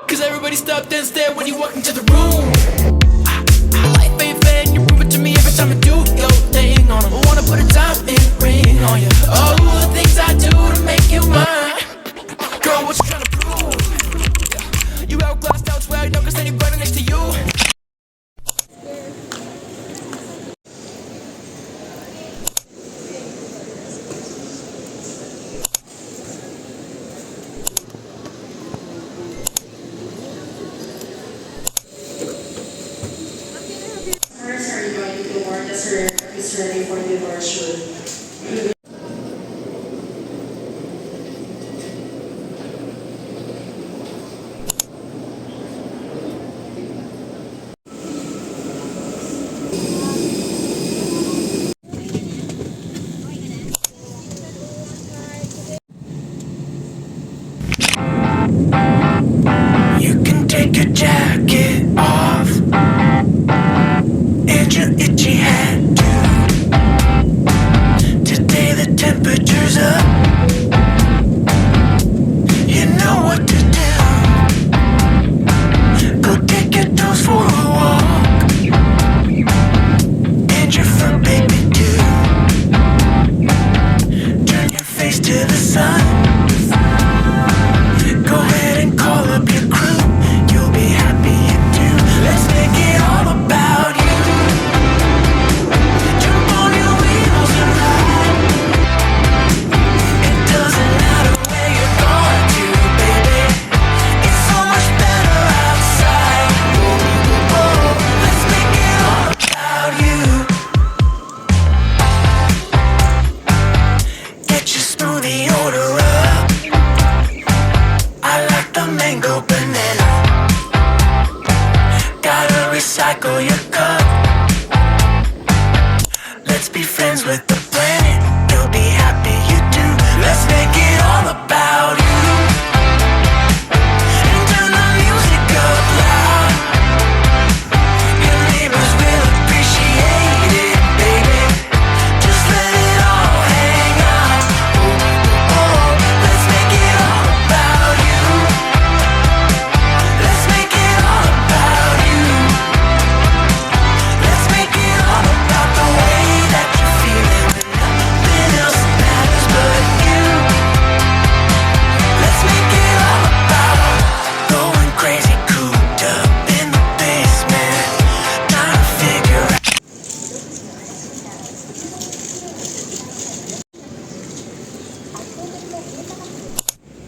Cause everybody stopped and stared when you walked into the room. Life ain't fair and you prove it to me every time I do your thing on 'em. I wanna put a diamond ring on you. All the things I do to make you mine. Girl, what you tryna prove? You outclassed, outswag, no, cause then you're right next to you. Is ready for the worship. You can take your jacket off and your itchy hat too. Today the temperature's up. You know what to do. Go take your toes for a walk and your fur baby too. Turn your face to the sun. Go ahead and call up your crew. You'll be happy you do. Let's make it all about you. Jump on your wheels and ride. It doesn't matter where you're going to, baby. It's so much better outside. Whoa, let's make it all about you. Get your smoothie order up. I like the mango banana. Gotta recycle your cup. Let's be friends with the planet. You'll be happy you do. Let's make it all about you. And turn the music up loud. Your neighbors will appreciate it, baby. Just let it all hang out. Oh, let's make it all about you. Let's make it all about you. Let's make it all about the way that you're feeling when nothing else matters but you. Let's make it all about going crazy, cooped up in the basement, trying to figure out.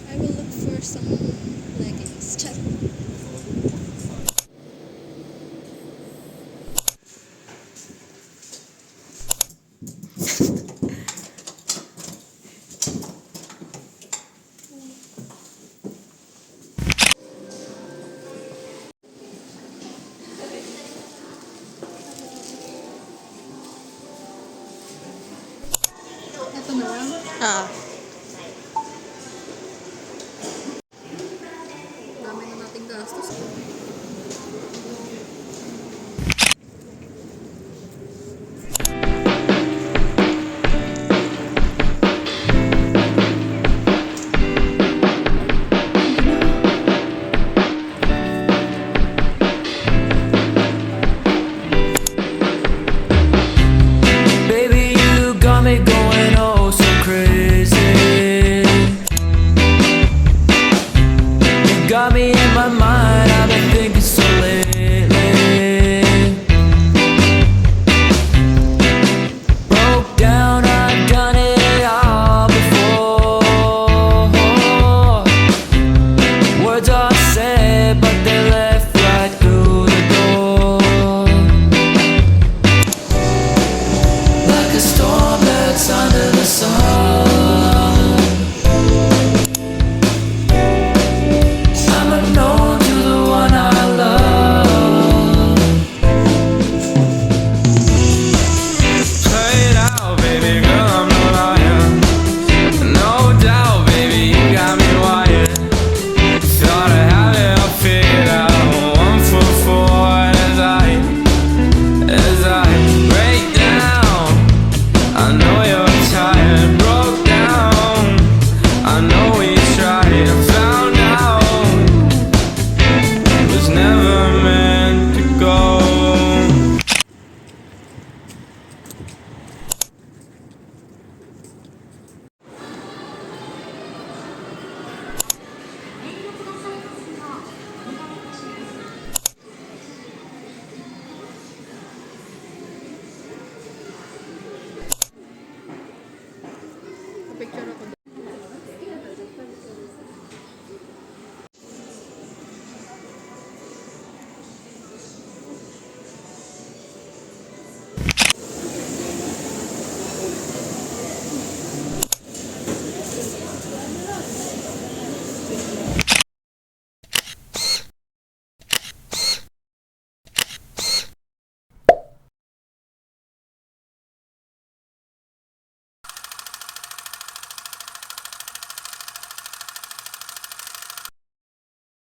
I will look for some leggings. Check. Ito na lang. Dami na nating gastos. Baby, you got me going oh so crazy. picture ako doon.